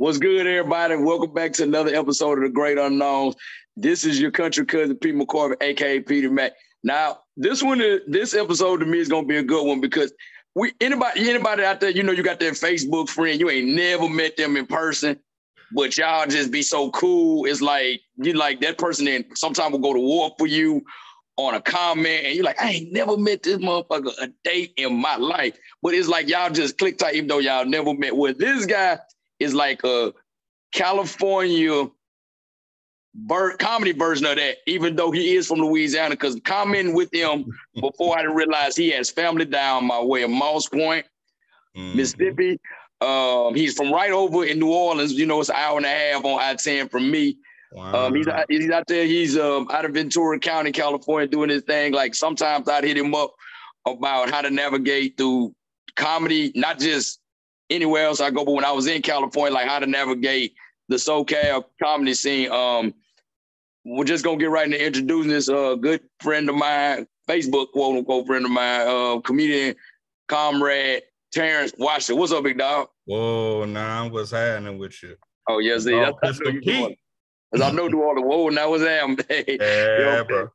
What's good, everybody? Welcome back to another episode of The Great Unknowns. This is your country cousin, Pete McCormick, a.k.a. Peter Mac. Now, this episode to me is going to be a good one because anybody out there, you know, you got that Facebook friend, you ain't never met them in person, but y'all just be so cool. It's like, you like that person that sometimes will go to war for you on a comment, and you're like, I ain't never met this motherfucker a day in my life. But it's like y'all just click tight, even though y'all never met. Well, this guy is like a California comedy version of that, even though he is from Louisiana, because commenting with him before I realized he has family down my way of Moss Point, Mississippi. He's from right over in New Orleans. You know, it's an hour and a half on I-10 from me. Wow. He's out there. He's out of Ventura County, California, doing his thing. Like sometimes I'd hit him up about how to navigate through comedy, not just anywhere else I go, but when I was in California, like how to navigate the SoCal comedy scene. We're just gonna get right into introducing this good friend of mine, Facebook quote unquote friend of mine, comedian, comrade, Terrance Watshapem. What's up, big dog? Whoa, nah, what's happening with you? Oh, yeah, see, that's Pistol Pete. Because I know do all the whoa, now what's happening? Yeah, bro.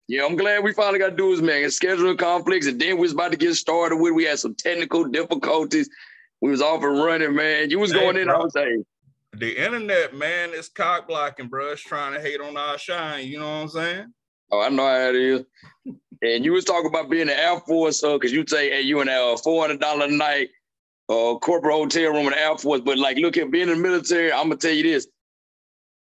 Yeah, I'm glad we finally got to do this, man. It's scheduling conflicts, and then we was about to get started with. We had some technical difficulties. We was off and running, man. You was going in, bro. I was saying. The internet, man, is cock blocking, bro. It's trying to hate on our shine. You know what I'm saying? Oh, I know how it is. And you was talking about being in the Air Force, because you say, hey, you in a $400 a night corporate hotel room in the Air Force. But like, look at being in the military, I'm gonna tell you this.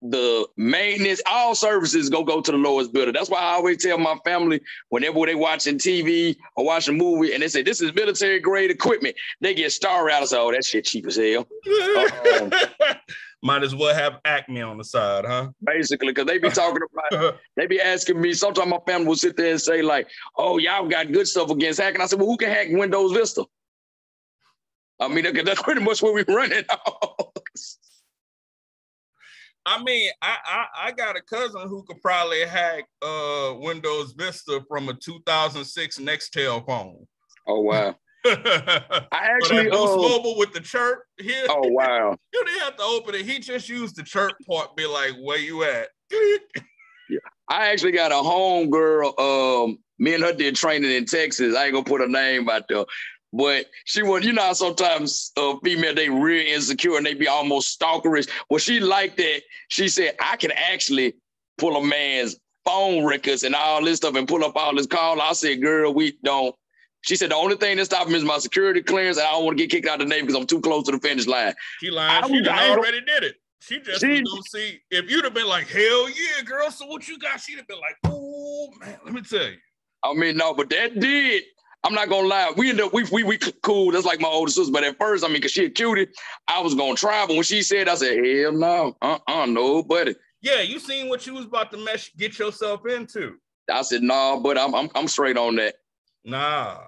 The maintenance, all services go to the lowest bidder. That's why I always tell my family whenever they watching TV or watching a movie and they say this is military grade equipment, they get star rattled. So, oh, that shit cheap as hell. Might as well have Acme on the side, huh? Basically, because they be talking about, they be asking me. Sometimes my family will sit there and say like, "Oh, y'all got good stuff against hacking." I said, "Well, who can hack Windows Vista?" I mean, that's pretty much what we running on. I mean, I got a cousin who could probably hack Windows Vista from a 2006 Nextel phone. Oh, wow. I actually Boost Mobile with the chirp here. Oh, wow. You didn't have to open it. He just used the chirp part, be like, where you at? Yeah. I actually got a home girl. Me and her did training in Texas. I ain't gonna put her name out there. But she was, you know how sometimes female, they real insecure and they be almost stalkerish. Well, she liked that. She said, I can actually pull a man's phone records and all this stuff and pull up all his calls. I said, girl, we don't. She said, the only thing that stopped me is my security clearance and I don't want to get kicked out of the Navy because I'm too close to the finish line. She lied. She already did it. She just don't see. If you'd have been like, hell yeah, girl, so what you got? She'd have been like, oh, man, let me tell you. I mean, no, but that did. I'm not gonna lie. We ended up we cool. That's like my older sister. But at first, I mean, cause she a cutie, I was gonna try. But when she said, I said, hell no, no, buddy. Yeah, you seen what you was about to get yourself into. I said, no, but I'm straight on that. Nah,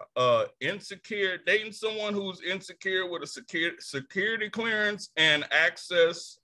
insecure, dating someone who's insecure with a security clearance and access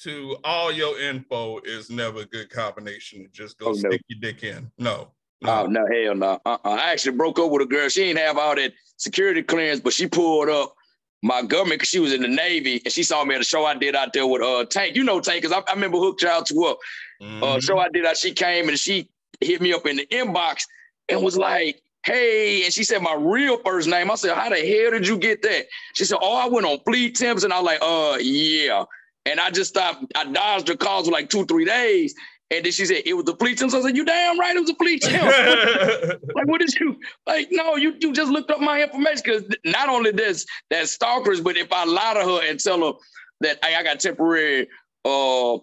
to all your info is never a good combination. Just go stick your dick in. No. No, hell no. I actually broke up with a girl. She didn't have all that security clearance, but she pulled up my government because she was in the Navy and she saw me at a show I did out there with Tank. You know Tank, because I remember Hook Child 2 Up. Show I did out, she came and she hit me up in the inbox and was like, hey, and she said my real first name. I said, how the hell did you get that? She said, oh, I went on Fleet Temps, and I was like, yeah. And I just stopped. I dodged her calls for like 2-3 days. And then she said, it was the Fleet Temps. I said, you damn right, it was a Fleet Temps. Like, what did you, like, no, you just looked up my information. Because not only that's stalkers, but if I lie to her and tell her that, hey, I got temporary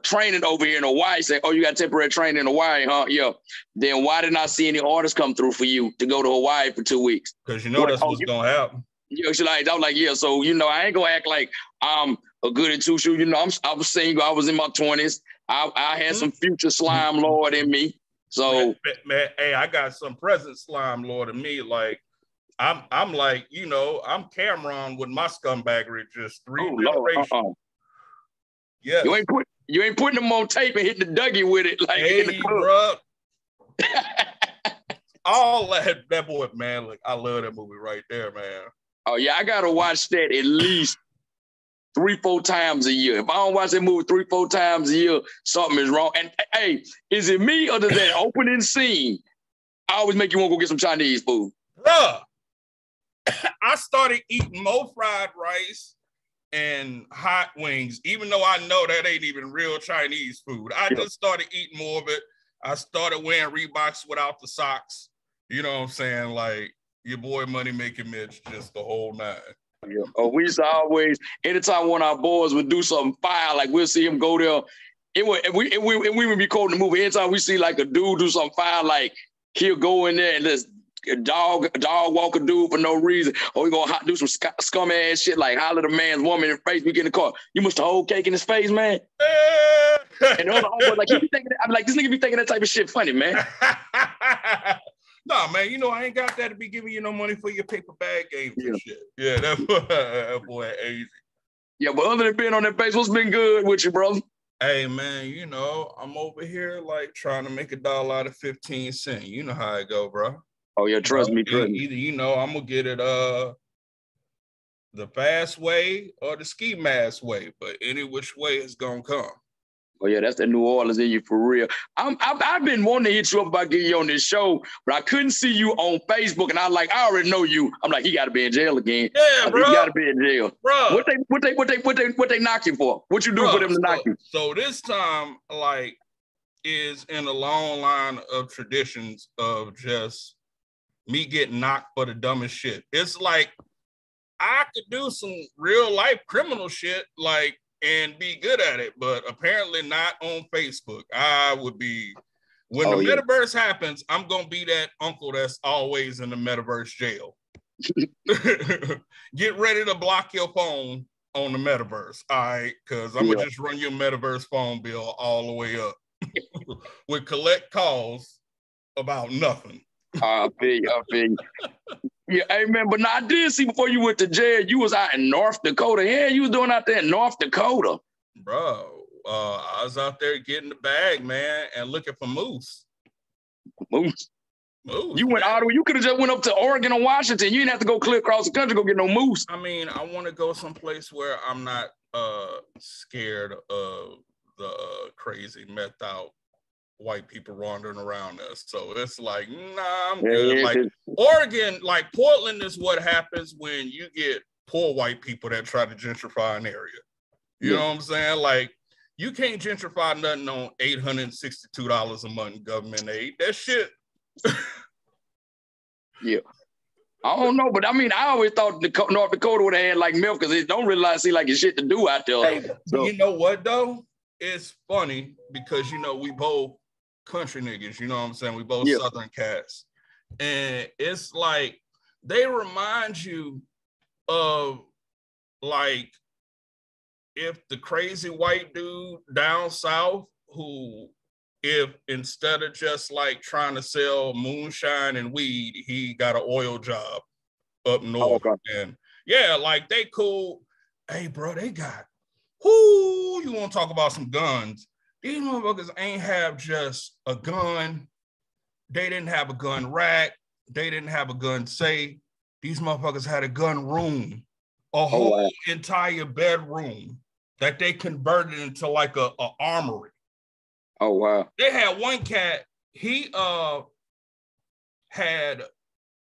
training over here in Hawaii, say, oh, you got temporary training in Hawaii, huh? Yeah. Then why didn't I see any orders come through for you to go to Hawaii for 2 weeks? Because you know that's what's going to happen. Yeah, I was like, yeah, so, you know, I ain't going to act like I'm a goody two-shoe. You know, I was single. I was in my 20s. I had some future slime lord in me. So, man, hey, I got some present slime lord in me. Like, I'm like, you know, I'm Cameron with my scumbaggery, just 3 generations. Yeah, you ain't putting them on tape and hitting the Dougie with it like in the club. Bro. All that boy, man. Like, I love that movie right there, man. Oh yeah, I gotta watch that at least 3-4 times a year. If I don't watch that movie 3-4 times a year, something is wrong. And hey, is it me or does that opening scene I always make you want to go get some Chinese food? Bruh, I started eating more fried rice and hot wings, even though I know that ain't even real Chinese food. I just started eating more of it. I started wearing Reeboks without the socks. You know what I'm saying? Like your boy Money Making Mitch, just the whole nine. Yeah. Oh, we used to always, anytime one of our boys would do something fire, like we'll see him go there. We would be quoting the movie. Anytime we see like a dude do something fire, like he'll go in there and just dog walk a dude for no reason, or we gonna do some scum ass shit like holler the man's woman in the face. We get in the car. You must have whole cake in his face, man. And the other homeboy like, he be thinking, I'm like, this nigga be thinking that type of shit funny, man. Nah, man, you know I ain't got that to be giving you no money for your paper bag games and shit. Yeah, that boy easy. Yeah, but other than being on that base, what's been good with you, brother? Hey, man, you know, I'm over here like trying to make $1 out of 15 cents. You know how it go, bro. Oh, yeah, trust me. Either, you know, I'm going to get it the fast way or the ski mask way, but any which way it's going to come. Oh, yeah, that's the New Orleans in you for real. I've been wanting to hit you up about getting you on this show, but I couldn't see you on Facebook, and I already know you. I'm like, he got to be in jail again. Yeah, bro. He got to be in jail. Bro. What they knock you for? What you do for them to knock you? So this time, like, is in a long line of traditions of just me getting knocked for the dumbest shit. It's like, I could do some real life criminal shit, like, and be good at it, but apparently not on Facebook. I would be, when the metaverse happens, I'm going to be that uncle that's always in the metaverse jail. Get ready to block your phone on the metaverse, all right? Because I'm going to just run your metaverse phone bill all the way up with collect calls about nothing. I feel you. Yeah, hey man, but now I did see before you went to jail, you was out in North Dakota. Yeah, you was doing out there in North Dakota. Bro, I was out there getting the bag, man, and looking for moose. Moose. You went all the way. You could have just went up to Oregon or Washington. You didn't have to go clear across the country to go get no moose. I mean, I want to go someplace where I'm not scared of the crazy methed out white people wandering around us. So it's like, nah, I'm good. Like Oregon, like Portland is what happens when you get poor white people that try to gentrify an area. You know what I'm saying? Like, you can't gentrify nothing on $862 a month in government aid. That shit. Yeah. I don't know, but I mean, I always thought North Dakota would have had like milk because it don't really seem like it's shit to do out there. Hey, so. You know what though? It's funny because, you know, we both country niggas, you know what I'm saying? We both Southern cats. And it's like, they remind you of like, if the crazy white dude down south who, if instead of just like trying to sell moonshine and weed, he got an oil job up north. Oh, okay. And yeah, like they cool. Hey, bro, they got, you want to talk about some guns? These motherfuckers ain't have just a gun. They didn't have a gun rack. They didn't have a gun safe. These motherfuckers had a gun room, a whole entire bedroom that they converted into like a armory. Oh, wow. They had one cat, he had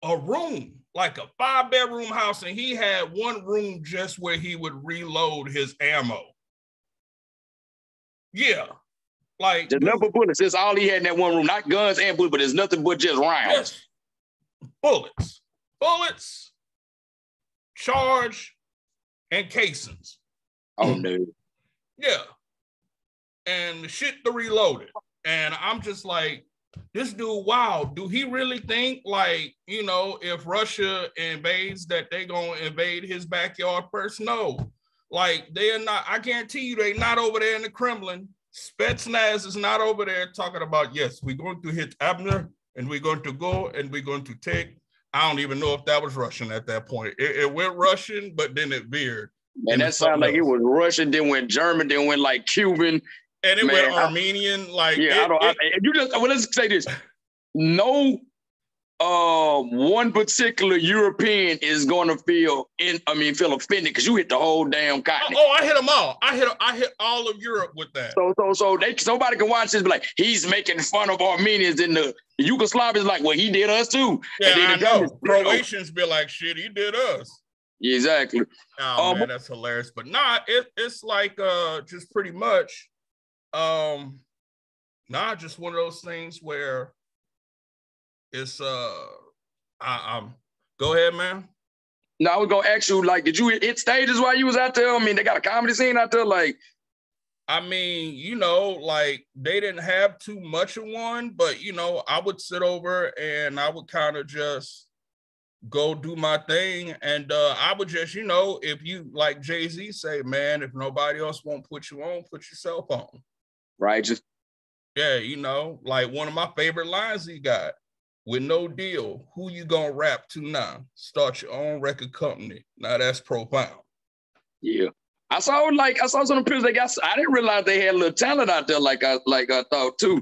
a room, like a 5-bedroom house, and he had one room just where he would reload his ammo. Yeah. Like there's nothing but bullets. That's all he had in that one room. Not guns and bullets, but there's nothing but just rounds. Yes. Bullets, charge, and casings. Oh, no. Yeah. And the shit to reload it. And I'm just like, this dude, wow, do he really think like, you know, if Russia invades that they gonna invade his backyard first? No. Like, they are not, I guarantee you they not over there in the Kremlin. Spetsnaz is not over there talking about, yes, we're going to hit Abner and we're going to go and we're going to take, I don't even know if that was Russian at that point. It went Russian, but then it veered. And that sounded like it was Russian, then went German, then went like Cuban. And it went Armenian. Like, yeah, let's say this. No one particular European is gonna feel offended because you hit the whole damn continent. Oh, I hit them all. I hit all of Europe with that. So somebody can watch this, be like, he's making fun of Armenians in the Yugoslavians. Like, well, he did us too. Yeah, I know. Croatians be like, shit, he did us. Yeah, exactly. Oh man, that's hilarious. But nah, it's like just pretty much just one of those things where it's I'm go ahead, man. No, I was gonna ask you, like, did you hit stages while you was out there? I mean, they got a comedy scene out there, like. I mean, you know, like they didn't have too much of one, but you know, I would sit over and I would kind of just go do my thing, and I would just, you know, if you like Jay-Z say, man, if nobody else won't put you on, put yourself on. Right. Just yeah, you know, like one of my favorite lines he got, with no deal, who you gonna rap to now? Start your own record company. Now that's profound. Yeah. I saw some pictures they got. I didn't realize they had a little talent out there like I thought too.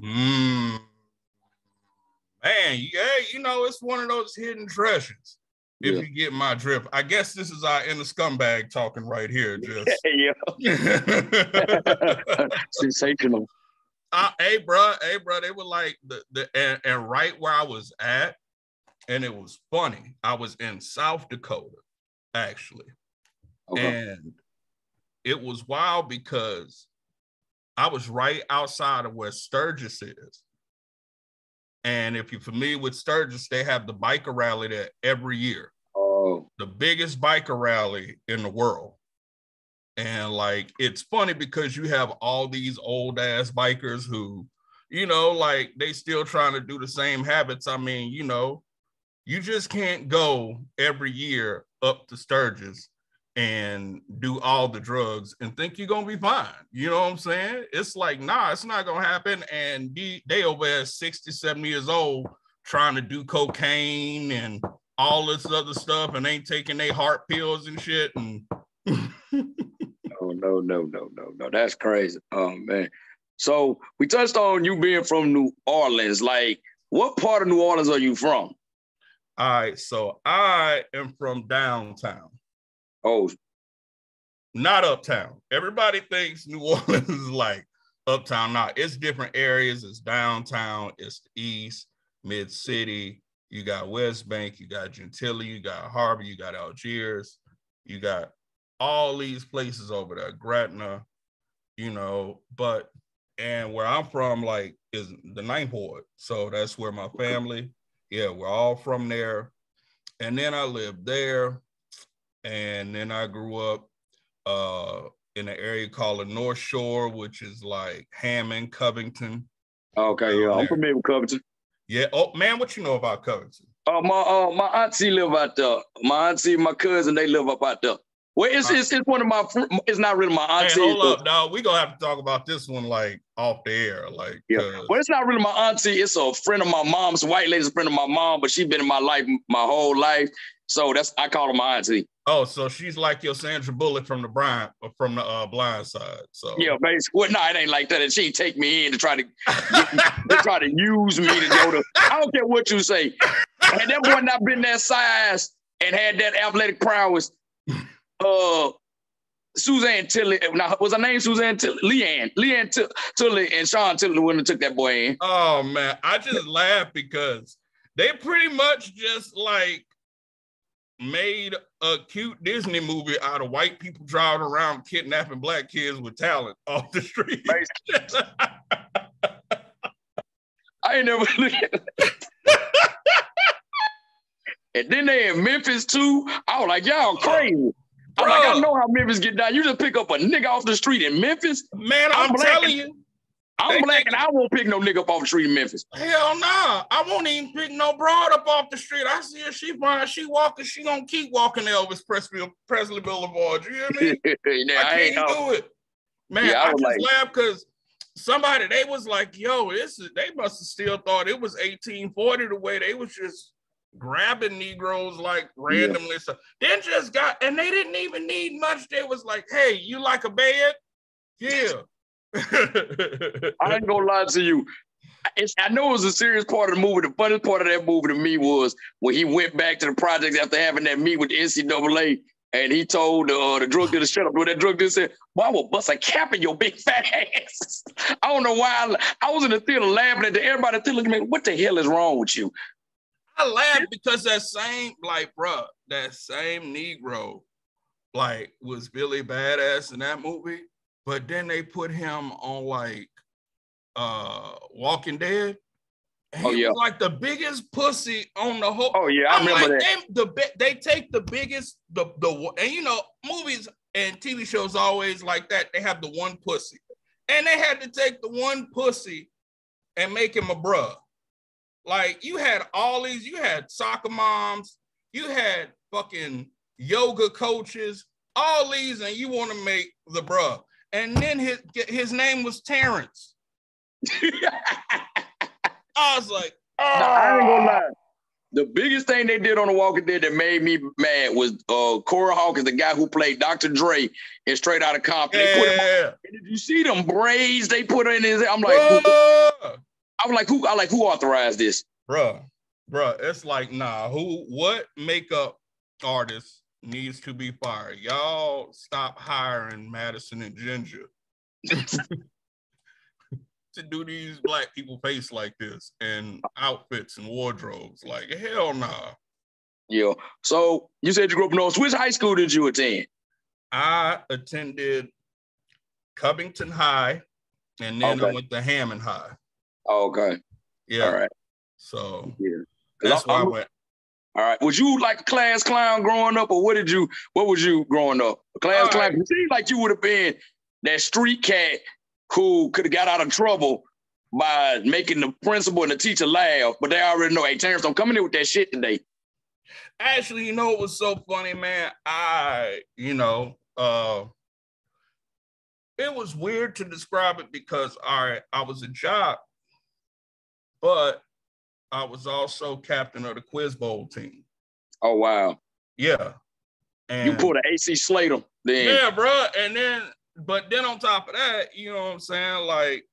Man, yeah, you know, it's one of those hidden treasures. If you get my drift. I guess this is our inner scumbag talking right here. Just sensational. Hey, bro, they were like and right where I was at, and it was funny. I was in South Dakota, actually, and it was wild because I was right outside of where Sturgis is. And if you're familiar with Sturgis, they have the biker rally there every year. Oh. The biggest biker rally in the world. And like, it's funny because you have all these old ass bikers who, you know, like they still trying to do the same habits. I mean, you know, you just can't go every year up to Sturgis and do all the drugs and think you're gonna be fine. You know what I'm saying? It's like, nah, it's not gonna happen. And they over there 60, 70 years old trying to do cocaine and all this other stuff and ain't taking their heart pills and shit. And no. That's crazy. Oh man. So we touched on you being from New Orleans. Like, what part of New Orleans are you from? All right, so I am from downtown. Oh, not uptown. Everybody thinks New Orleans is like uptown. Nah, it's different areas. It's downtown. It's the east, mid-city. You got West Bank. You got Gentilly. You got Harbor. You got Algiers. You got all these places over there. Gretna, you know. And where I'm from, like, is the Ninth Ward. So that's where my family, we're all from there. And then I lived there. And then I grew up in an area called the North Shore, which is like Hammond, Covington. Okay, I'm familiar with Covington. Yeah. Oh man, what you know about Covington? My auntie live out there. My auntie, my cousin, they live up out there. Well, it's one of my. It's not really my auntie. Hey, hold up, dog. We gonna have to talk about this one like off the air, like. Yeah. Well, it's not really my auntie. It's a friend of my mom's. A white lady's a friend of my mom, but she's been in my life my whole life. So I call her my auntie. Oh, so she's like your Sandra Bullock from the Blind Side. So yeah, basically. Well, no, it ain't like that. And she take me in to try to use me to go to. I don't care what you say. Had that boy not been that size and had that athletic prowess, Suzanne Tilly. Now, was her name Suzanne Tilly? Leanne Tilly and Sean Tilly wouldn't have took that boy in. Oh man, I just laugh because they pretty much just like made a cute Disney movie out of white people driving around kidnapping black kids with talent off the street. I ain't never looked at it. And then they in Memphis too. I was like, y'all crazy. I'm like, I know how Memphis get down. You just pick up a nigga off the street in Memphis. Man, I'm telling you. I'm black and I won't pick no nigga up off the street in Memphis. Hell nah. I won't even pick no broad up off the street. I see her, she fine, she walking, she gonna keep walking Elvis Presley Boulevard. You hear me? I can't do it. Man, yeah, I just laugh because somebody, they was like, yo, they must have still thought it was 1840 the way they was just grabbing Negroes like randomly. So then and they didn't even need much. They was like, hey, you like a bed? Yeah. I ain't gonna lie to you. I know it was a serious part of the movie. The funniest part of that movie to me was when he went back to the projects after having that meet with the NCAA, and he told the drug dealer, shut up. When that drug dealer said, "Boy, I will bust a cap in your big fat ass." I don't know why. I was in the theater laughing at everybody in the theater looking at me, what the hell is wrong with you? I laughed because that same Negro, like, was Billy Badass in that movie, but then they put him on like Walking Dead. And he was like the biggest pussy on the whole. Oh yeah, I remember that. They take the biggest, and you know, movies and TV shows always like that. They have the one pussy, and they had to take the one pussy and make him a bruh. Like, you had all these, you had soccer moms, you had fucking yoga coaches, all these, and you want to make the bruh. And then his name was Terrance. I was like, oh. I ain't gonna lie. The biggest thing they did on The Walking Dead that made me mad was Corey Hawkins, the guy who played Dr. Dre in Straight Outta Compton. Yeah. Did you see them braids they put in his? I'm like, who authorized this? Bruh, it's like, nah, what makeup artist needs to be fired? Y'all stop hiring Madison and Ginger to do these black people face like this and outfits and wardrobes. Like, hell nah. Yeah. So you said you grew up in North. Which high school did you attend? I attended Covington High, and then I went to Hammond High. Okay. Yeah. All right. So that's why I went. All right. Was you like a class clown growing up, or what was you growing up? A class clown? It seemed like you would have been that street cat who could have got out of trouble by making the principal and the teacher laugh, but they already know, hey, Terrance, don't come in here with that shit today. Actually, you know, it was so funny, man. It was weird to describe it because I was a jock, but I was also captain of the Quiz Bowl team. Oh, wow. Yeah. And you pulled an AC Slater then. Yeah, bro. But then on top of that, you know what I'm saying? Like,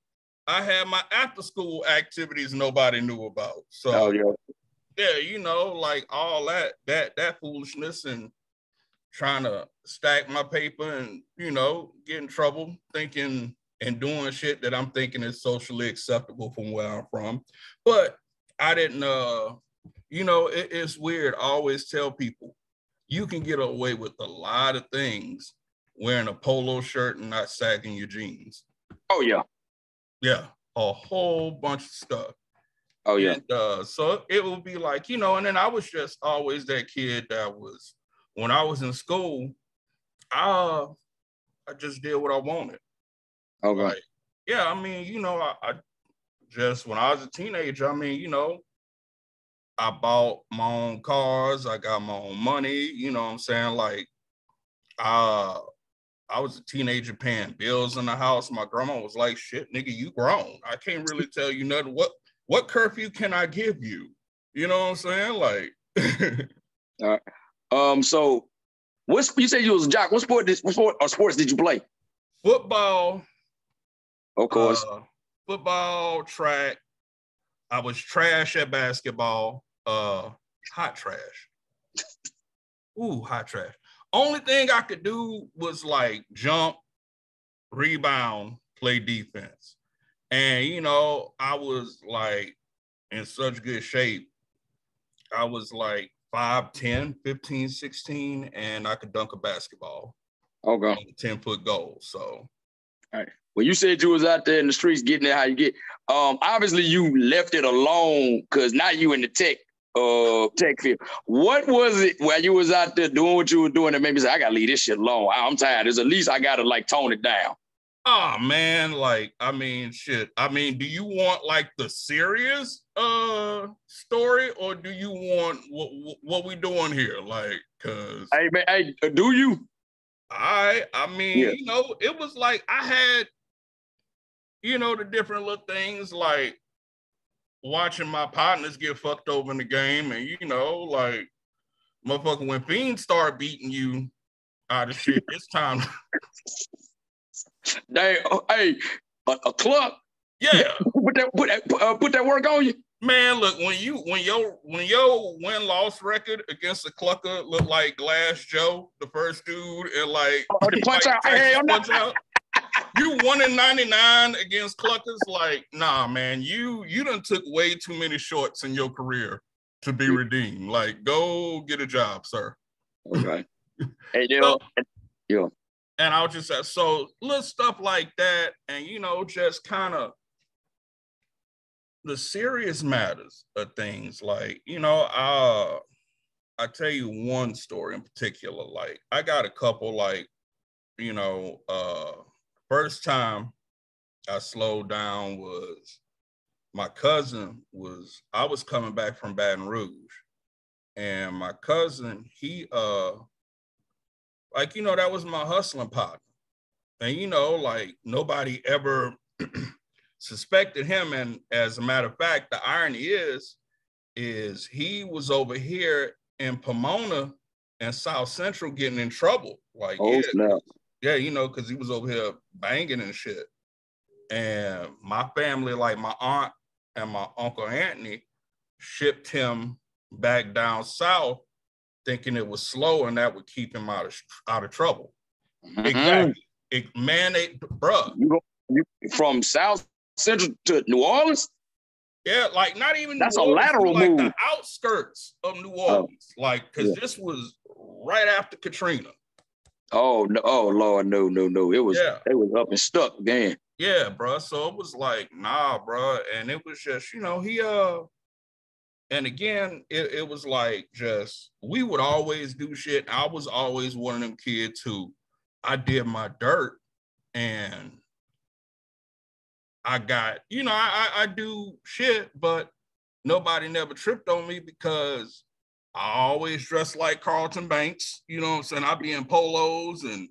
I had my after school activities nobody knew about. So yeah, you know, like all that foolishness and trying to stack my paper and, you know, get in trouble thinking and doing shit that I'm thinking is socially acceptable from where I'm from. But I didn't, you know, it's weird. I always tell people, you can get away with a lot of things wearing a polo shirt and not sagging your jeans. Oh, yeah. Yeah, a whole bunch of stuff. Oh, yeah. And, so it would be like, you know, and then I was just always that kid that was, when I was in school, I just did what I wanted. Okay. Like, yeah, I mean, you know, I just, when I was a teenager, I mean, you know, I bought my own cars, I got my own money, you know what I'm saying? Like, I was a teenager paying bills in the house. My grandma was like, shit, nigga, you grown. I can't really tell you nothing. What curfew can I give you? You know what I'm saying? Like, all right. So you said you was a jock. What sports did you play? Football. Of course. Football, track. I was trash at basketball. Hot trash. Ooh, hot trash. Only thing I could do was like jump, rebound, play defense. And, you know, I was like in such good shape. I was like 5'10", 15, 16, and I could dunk a basketball. Okay. On a 10-foot goal. So. All right. Well, you said you was out there in the streets getting it how you get. Obviously, you left it alone because now you in the tech field. What was it while you was out there doing what you were doing that made me say, I gotta leave this shit alone? I'm tired. There's at least I gotta like tone it down. Oh man, like, I mean, shit. I mean, do you want like the serious story, or do you want what we doing here? Like, cause hey man, hey, do you? I mean, yeah. You know, it was like I had, you know, the different little things like watching my partners get fucked over in the game, and you know, like, motherfucker, when fiends start beating you out of shit, it's time. Hey, a cluck. Yeah. Put that work on you. Man, look, when your win-loss record against a clucker look like Glass Joe, the first dude, and like the punch out. Texas punch out, you 1-99 against cluckers, like, nah, man, you done took way too many shorts in your career to be redeemed. Like, go get a job, sir. Okay. Hey, yo. And I was just so little stuff like that, and just kind of the serious matters of things, like, I tell you one story in particular. Like, I got a couple, like, first time I slowed down was my cousin I was coming back from Baton Rouge, and my cousin, he that was my hustling partner. And like, nobody ever suspected him. And as a matter of fact, the irony is he was over here in Pomona and South Central getting in trouble. Like, because he was over here banging and shit. And my family, like my aunt and my uncle Anthony, shipped him back down south, thinking it was slow and that would keep him out of trouble. Mm-hmm. Exactly. Bruh. You from South Central to New Orleans? Yeah, like not even that's New Orleans, a lateral like move. The outskirts of New Orleans, because this was right after Katrina. Oh no! Oh Lord, no! It was they was up and stuck then. Yeah, bro. So it was like, nah, bro, and it was just he and again, it was like, just we would always do shit. I was always one of them kids who I did my dirt, and I got, I do shit, but nobody never tripped on me because I always dressed like Carlton Banks. You know what I'm saying? I'd be in polos and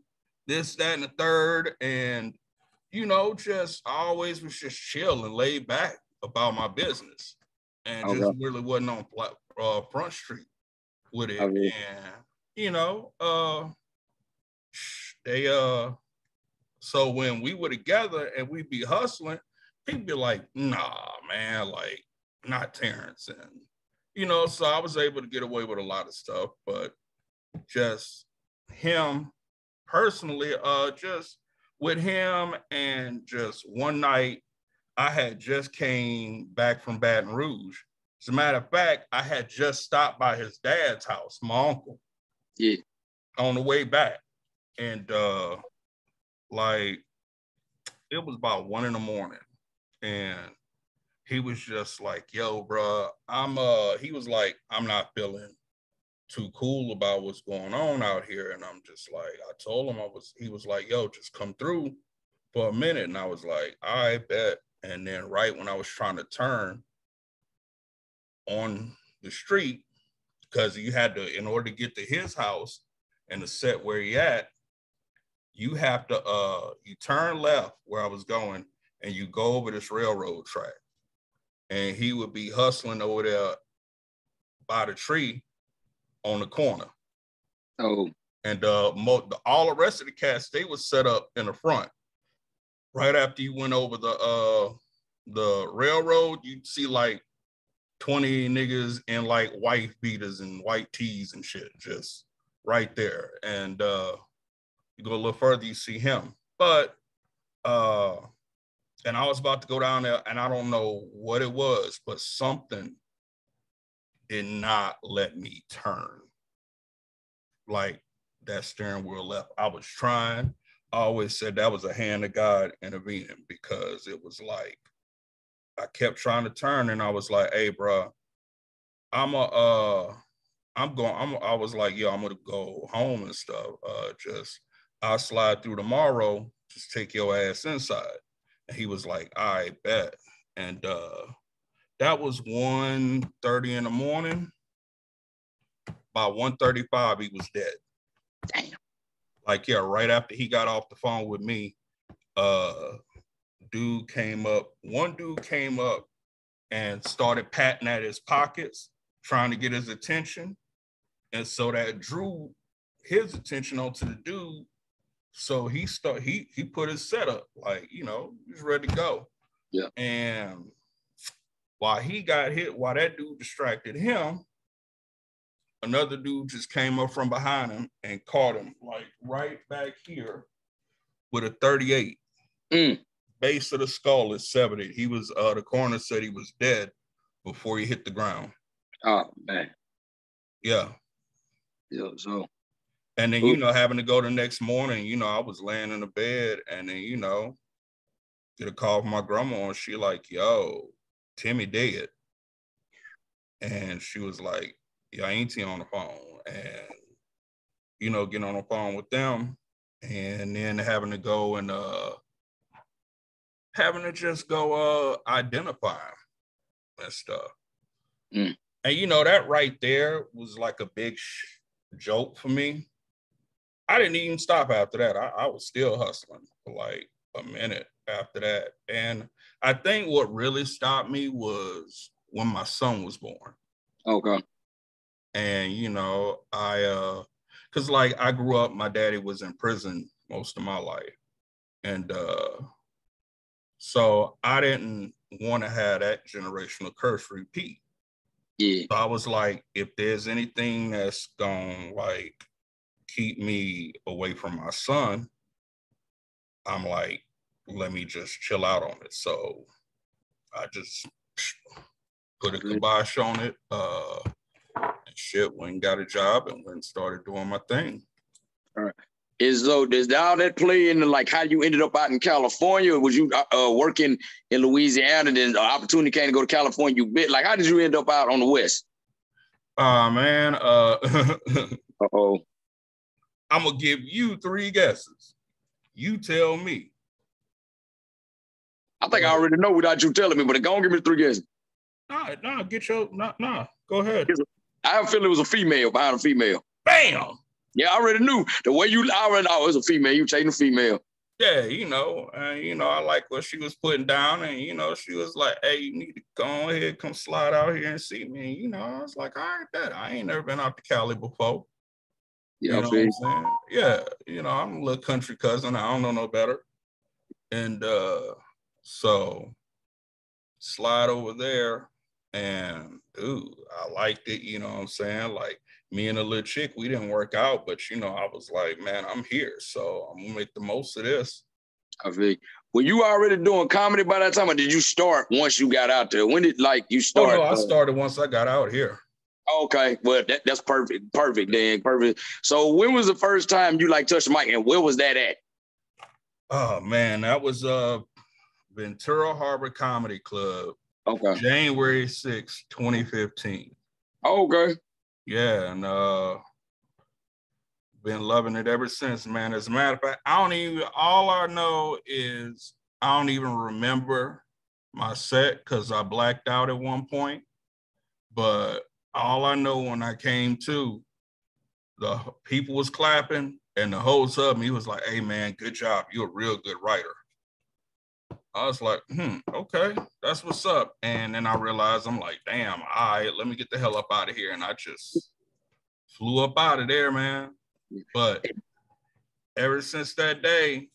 this, that, and the third. And, just I always was just chill and laid back about my business. And just really wasn't on Front Street with it. And, so when we were together and we'd be hustling, he'd be like, nah, man, like, not Terrance. And, so I was able to get away with a lot of stuff, but just him personally, just with him. And just one night, I had just came back from Baton Rouge. As a matter of fact, I had just stopped by his dad's house, my uncle. Yeah. On the way back. And like, it was about 1 a.m. and he was just like, yo, bro, he was like, I'm not feeling too cool about what's going on out here. And I'm just like, I told him he was like, yo, just come through for a minute. And I was like, I bet. And then right when I was trying to turn on the street, because you had to, in order to get to his house and the set where he at, you have to, you turn left where I was going and you go over this railroad track. And he would be hustling over there by the tree on the corner. Oh. And all the rest of the cats, they was set up in the front. Right after you went over the railroad, you'd see like 20 niggas in like white beaters and white tees and shit, just right there. And you go a little further, you see him. But and I was about to go down there, and I don't know what it was, but something did not let me turn. Like, that steering wheel left. I was trying. I always said that was a hand of God intervening, because it was like, I kept trying to turn, and I was like, hey, bro, I was like, yo, I'm going to go home and stuff. I'll slide through tomorrow. Just take your ass inside. And he was like, I bet. And that was 1:30 in the morning. By 1:35, he was dead. Damn. Like, yeah, right after he got off the phone with me, one dude came up and started patting at his pockets, trying to get his attention. And so that drew his attention onto the dude. So he put his setup, like, he's ready to go. Yeah. And while he got hit, while that dude distracted him, another dude just came up from behind him and caught him like right back here with a 38. Base of the skull is severed. He was the coroner said he was dead before he hit the ground. Oh man. Yeah. Yeah. So. And then, you know, having to go the next morning, you know, I was laying in the bed and then, you know, get a call from my grandma and she like, yo, Timmy dead. And she was like, yeah, Auntie on the phone. And, you know, getting on the phone with them and then having to go and having to just go identify him and stuff. And, you know, that right there was like a big joke for me. I didn't even stop after that. I was still hustling for like a minute after that. And I think what really stopped me was when my son was born. Okay. And, you know, because like I grew up, my daddy was in prison most of my life. And so I didn't want to have that generational curse repeat. Yeah. So I was like, if there's anything that's going like keep me away from my son, I'm like, let me just chill out on it. So I just put a kibosh on it. And shit, went and got a job and went and started doing my thing. All right. Does all that play into like how you ended up out in California? Or was you working in Louisiana and then the opportunity came to go to California? You bit like how did you end up out on the West? Man. Uh-oh. I'm gonna give you 3 guesses. You tell me. I think I already know without you telling me, but go on, give me 3 guesses. Nah, get your nah. Go ahead. I have a feeling it was a female behind a female. Bam! Yeah, I already knew. The way I already know it was a female. You chasing a female. Yeah, you know, I like what she was putting down, and you know, she was like, "Hey, you need to go ahead, come slide out here and see me." And, you know, I was like, "All right, bet. I ain't never been out to Cali before." Yeah, you know what I'm saying? Yeah, you know, I'm a little country cousin. I don't know no better. And so slide over there, and dude, I liked it. You know what I'm saying? Like me and a little chick, we didn't work out, but you know, I was like, man, I'm here, so I'm gonna make the most of this. I feel. Were you already doing comedy by that time, or did you start once you got out there? When did you start? Oh no, I started once I got out here. Okay, well that's perfect, Dan, perfect. So when was the first time you touched the mic, and where was that at? Oh man, that was Ventura Harbor Comedy Club. Okay. January 6, 2015. Okay. Yeah, and been loving it ever since, man. As a matter of fact, all I know is I don't even remember my set because I blacked out at one point. But all I know when I came to, the people was clapping and the host of me was like, "Hey man, good job. You're a real good writer." I was like, okay, that's what's up. And then I realized, I'm like, damn, all right, let me get the hell up out of here. And I just flew up out of there, man. But ever since that day,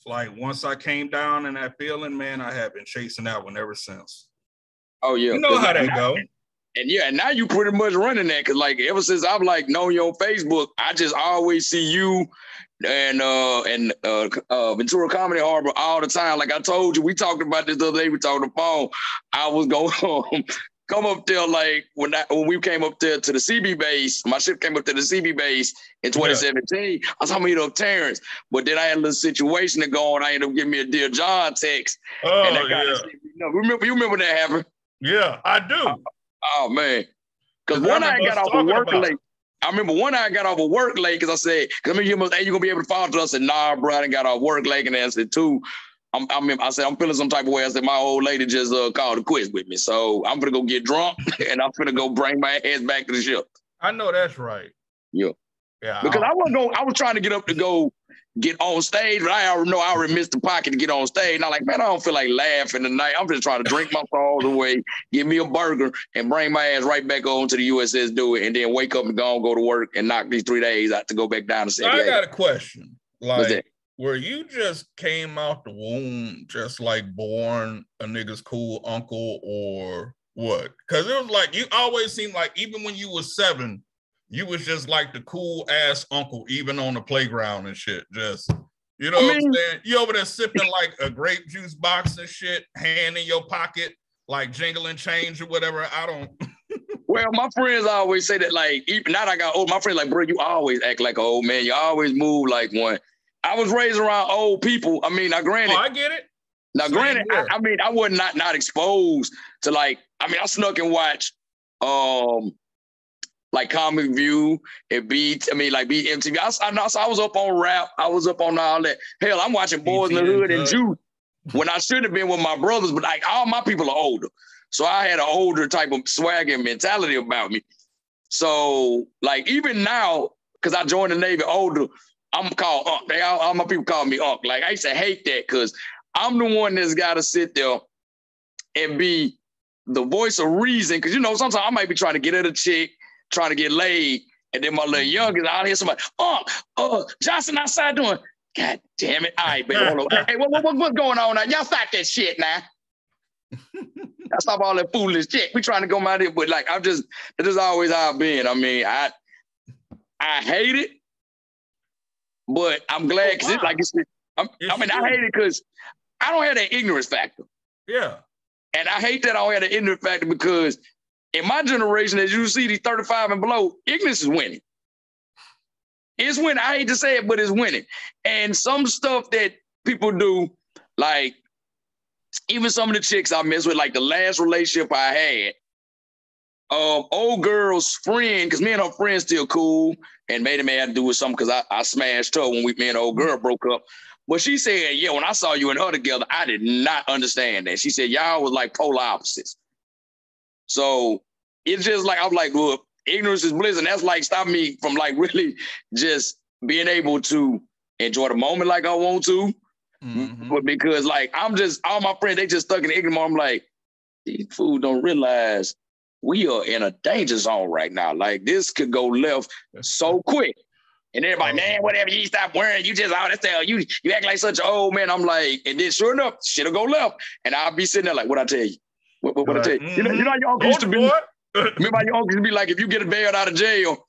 like once I came down in that feeling, man, I have been chasing that one ever since. Oh yeah. You know how that go. And yeah, and now you pretty much running that because ever since I've known you on Facebook, I just always see you and Ventura Comedy Harbor all the time. Like I told you, we talked about this the other day. We talked on the phone. I was going come up there when we came up there to the CB base. My ship came up to the CB base in 2017. I was talking to Terrance, but then I had a little situation to go on. I ended up getting me a Dear John text. Oh and that kind of shit, you remember that happened? Yeah, I do. Oh man, because one night I got off of work late. I remember one night I got off of work late because I said, "Hey, you gonna be able to follow to us?" I said, "Nah, bro, I didn't got off work late." And I said, "Two, I said I'm feeling some type of way." I said, "My old lady just called a quiz with me, so I'm gonna go get drunk and I'm gonna go bring my ass back to the ship." I know that's right. Yeah, because I was trying to get up to go get on stage, but I already know I already missed the pocket to get on stage. And I'm like, man, I don't feel like laughing tonight. I'm just trying to drink my sorrows away, give me a burger, and bring my ass right back on to the USS Do It, and then wake up and go to work and knock these 3 days out to go back down to San Diego. I got a question. where you just came out the womb, just like born a nigga's cool uncle or what? Because it was like, you always seemed like, even when you was 7, you was just like the cool ass uncle, even on the playground and shit. Just, you know what I'm saying? You over there sipping like a grape juice box and shit, hand in your pocket, like jingling change or whatever. I don't. Well, my friends always say that, like, even now that I got old, my friends like, bro, you always act like an old man. You always move like one. I was raised around old people. I mean, now granted. Oh, I get it. Now, granted, I mean, I was not exposed to, like, I mean, I snuck and watched like Comic View and like BMTV. I was up on rap. I was up on all that. Hell, I'm watching Boys in the Hood and Juice when I should have been with my brothers, but like all my people are older. So I had an older type of swag and mentality about me. So like even now, because I joined the Navy older, I'm called Unc. All my people call me Unc. Like I used to hate that because I'm the one that's got to sit there and be the voice of reason. Because, you know, sometimes I might be trying to get at a chick, trying to get laid, and then my little youngest out here, somebody, Johnson outside doing, God damn it. All right, baby, hold on. Hey, what's going on now? Y'all stop that shit now. I stop all that foolish shit. We trying to go out here, but like, it's just always how I've been. I mean, I hate it, but I'm glad because it's like you said, I hate it because I don't have that ignorance factor. Yeah. And I hate that I don't have the ignorance factor because in my generation, as you see, these 35 and below, ignorance is winning. It's winning. I hate to say it, but it's winning. And some stuff that people do, like even some of the chicks I mess with, like the last relationship I had, old girl's friend, because me and her friend still cool, and maybe it had to do with something because I smashed her when me and the old girl broke up. But she said, yeah, when I saw you and her together, I did not understand that. She said, y'all was like polar opposites. So it's just like, I'm like, look, ignorance is bliss. And that's like stopping me from like really just being able to enjoy the moment like I want to. Mm-hmm. But because like, I'm just, all my friends, they just stuck in the ignorance. I'm like, these fools don't realize we are in a danger zone right now. Like this could go left so quick. And everybody, man, whatever, you stop worrying. You just all that stuff. You act like such an old man. I'm like, and then sure enough, shit'll go left. And I'll be sitting there like, what I tell you? What I tell you? Mm-hmm. You know how your uncle used to be? Remember how your uncle used to be like, if you get bailed out of jail,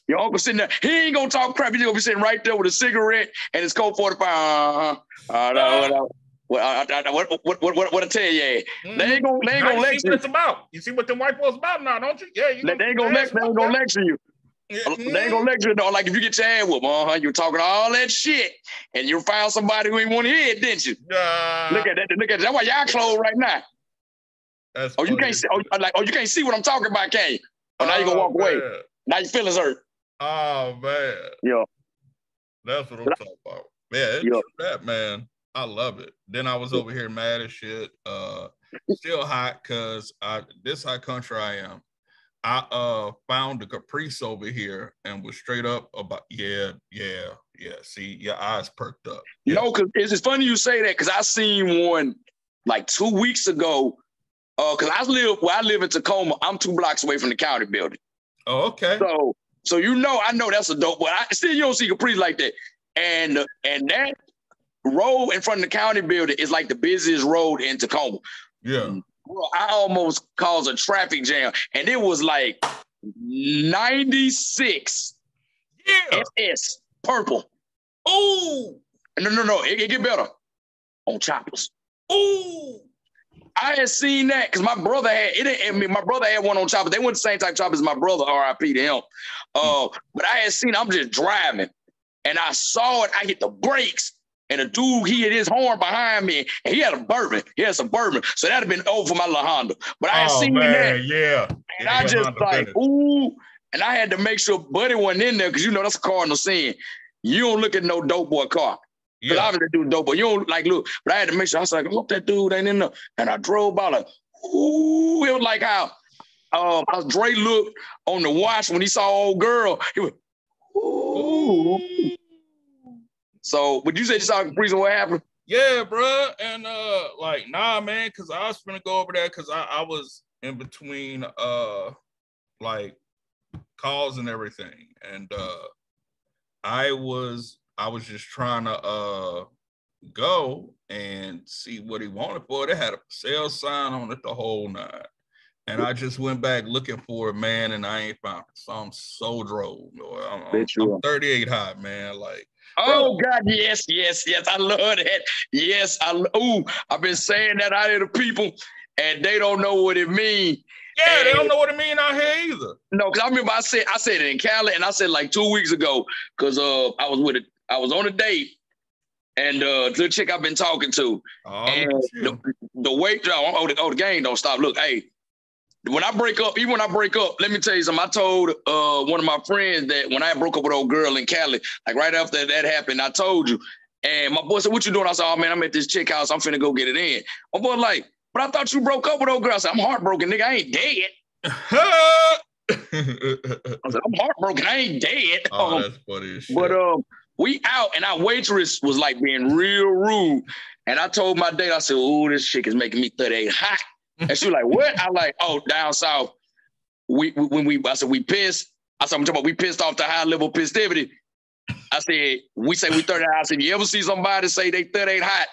your uncle sitting there, he ain't gonna talk crap. He's gonna be sitting right there with a cigarette and his Colt 45. What I tell you? Mm-hmm. They ain't gonna lecture you. What it's about. You see what the white folks about now, don't you? Yeah, they ain't gonna lecture you. Mm-hmm. They ain't gonna lecture you though. Like if you get your ass whooped, you're talking all that shit, and you found somebody who ain't want to hear it, didn't you? Look at that. That's why y'all closed right now. That's you can't see. You can't see what I'm talking about, can you? Oh, now you gonna walk away. Now your feelings hurt. Oh man. Yeah. That's what I'm talking about. Yeah, it's that, man. I love it. Then I was over here mad as shit. Still hot because this hot country I am. I found a Caprice over here and was straight up about yeah. See, your eyes perked up. You know, because it's funny you say that because I seen one like 2 weeks ago. Because I live in Tacoma. I'm 2 blocks away from the county building. Oh, okay. So I know that's a dope, but you don't see Caprice like that. And that road in front of the county building is like the busiest road in Tacoma. Yeah. Well, I almost caused a traffic jam, and it was like 96 SS purple. Oh, no, it get better on choppers. Oh, I had seen that because my brother had it. I mean, my brother had one on choppers. They weren't the same type of choppers as my brother. R.I.P. to him. But I had seen. I'm just driving, and I saw it. I hit the brakes. And the dude, he had his horn behind me, and he had a bourbon. He had some bourbon. So that'd have been over for my little Honda. But I had seen that. Yeah. And I just like, ooh. And I had to make sure Buddy wasn't in there because, that's a cardinal sin. You don't look at no dope boy car. Because obviously that dude dope boy. You don't like look. But I had to make sure. I was like, I hope that dude ain't in there. And I drove by like, ooh. It was like how Dre looked on the watch when he saw old girl. He went, ooh. So, but you said you saw Caprice, what happened? Yeah, bro. And nah, man, because I was gonna go over there because I was in between like calls and everything. And I was I was just trying to go and see what he wanted for it. They had a sale sign on it, the whole nine. And I just went back looking for it, man, and I ain't found it. So I'm so drove. I'm 38 high, man. Like, oh bro. God, yes. I love that. Yes, I've been saying that out here to people, and they don't know what it means. Yeah, and they don't know what it means out here either. No, because I remember I said it in Cali, and I said like 2 weeks ago, because I was on a date, and the chick I've been talking to, and the wait, the game don't stop. Look, hey, even when I break up, let me tell you something. I told one of my friends that when I broke up with old girl in Cali, like right after that happened, I told you. And my boy said, "What you doing?" I said, "Oh man, I'm at this chick house. I'm finna go get it in." My boy like, "But I thought you broke up with old girl." I said, "I'm heartbroken, nigga. I ain't dead." I said, "I'm heartbroken. I ain't dead." Oh, that's funny as shit. But we out, and our waitress was like being real rude. And I told my date, I said, "Ooh, this chick is making me 38 hot." And she was like, "What?" I like, "Oh, down south, I said, we pissed. I said, I'm talking about we pissed off the high level festivity. I said, we say we 30. I said, if you ever see somebody say they 38 hot,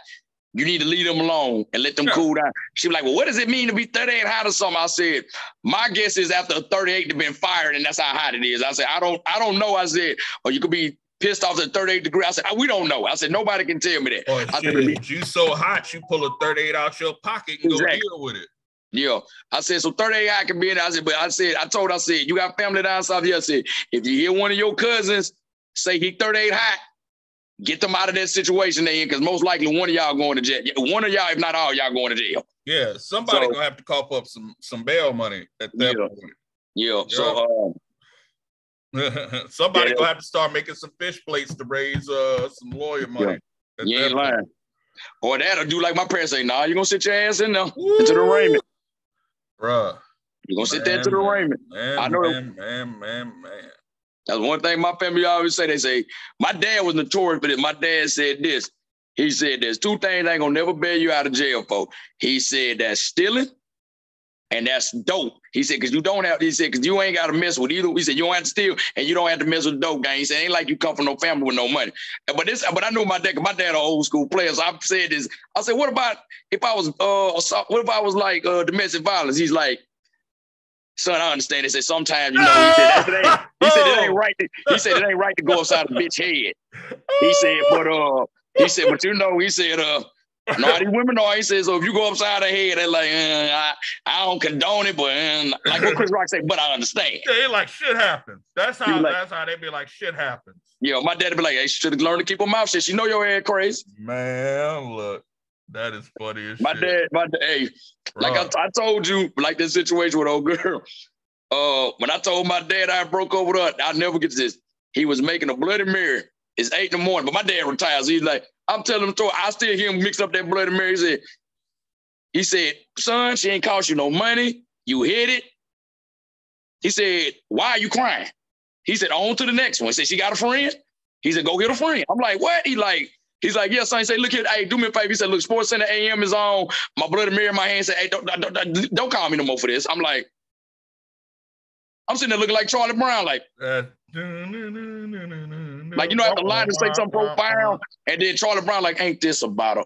you need to leave them alone and let them cool down." She was like, "Well, what does it mean to be 38 hot or something?" I said, "My guess is after 38 they've been fired, and that's how hot it is." I said, I don't know. I said, or you could be pissed off at 38 degrees. I said, we don't know. I said, nobody can tell me that. Oh, I said, you so hot, you pull a 38 out your pocket and go deal with it. Yeah. I said, so 38 I can be in there. I said, I told, you got family down south here. I said, if you hear one of your cousins say he 38 hot, get them out of that situation they in, because most likely one of y'all going to jail. One of y'all, if not all, y'all going to jail. Yeah, somebody gonna have to cough up some bail money at that point. Yeah. So somebody gonna have to start making some fish plates to raise some lawyer money. Yeah. You ain't lying. Or that'll do like my parents say, "Nah, you're gonna sit your ass in there into the arraignment." Bruh. You're gonna sit there into the arraignment. I know man. That's one thing my family always say. They say, my dad was notorious, but my dad said this. He said, "There's two things I ain't gonna never bail you out of jail for." He said, "That's stealing and that's dope." He said, "Because you don't have," he said, "because you ain't got to mess with either." He said, "You don't have to steal and you don't have to mess with dope gang." He said, "Ain't like you come from no family with no money." But I knew my dad, because my dad an old school player. So I said this. I said, what if I was like domestic violence? He's like, "Son, I understand." He said, "Sometimes, you know," he said, it ain't right. He said, "It ain't right to go upside a bitch head." He said, but you know, he said, "No, these women know." He said, "So if you go upside her head, they're like, I don't condone it, but like what Chris Rock said, but I understand." Yeah, like shit happens. That's how they be like, shit happens. Yeah, my dad be like, "Hey, she should have learned to keep her mouth shut. She know your head crazy." Man, look, that is funny as my shit. My dad, hey, like I told you, like this situation with old girl. When I told my dad I broke over with her, I'll never get this. He was making a Bloody Mary. It's 8 in the morning, but my dad retired. So he's like, I'm telling him, I still hear him mix up that Bloody Mary. He said, "Son, she ain't cost you no money. You hit it." He said, "Why are you crying?" He said, "On to the next one." He said, "She got a friend?" He said, "Go get a friend." I'm like, "What?" He's like, "Yeah, son." He said, "Look here, hey, do me a favor." He said, "Look, Sports Center AM is on. My Bloody Mary in my hand." He said, "Hey, don't call me no more for this." I'm like, I'm sitting there looking like Charlie Brown, like you know, after line to say something profound, and then Charlie Brown like, "Ain't this about her?"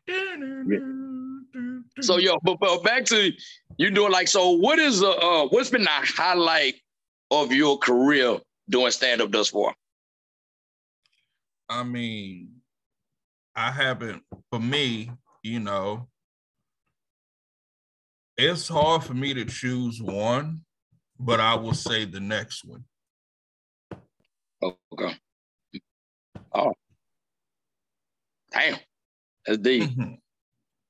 Yeah. So but back to you doing like, so what is what's been the highlight of your career doing stand-up thus far? I mean, I haven't, for me, you know, it's hard for me to choose one, but I will say the next one. Okay. Oh, damn, that's deep. Mm-hmm.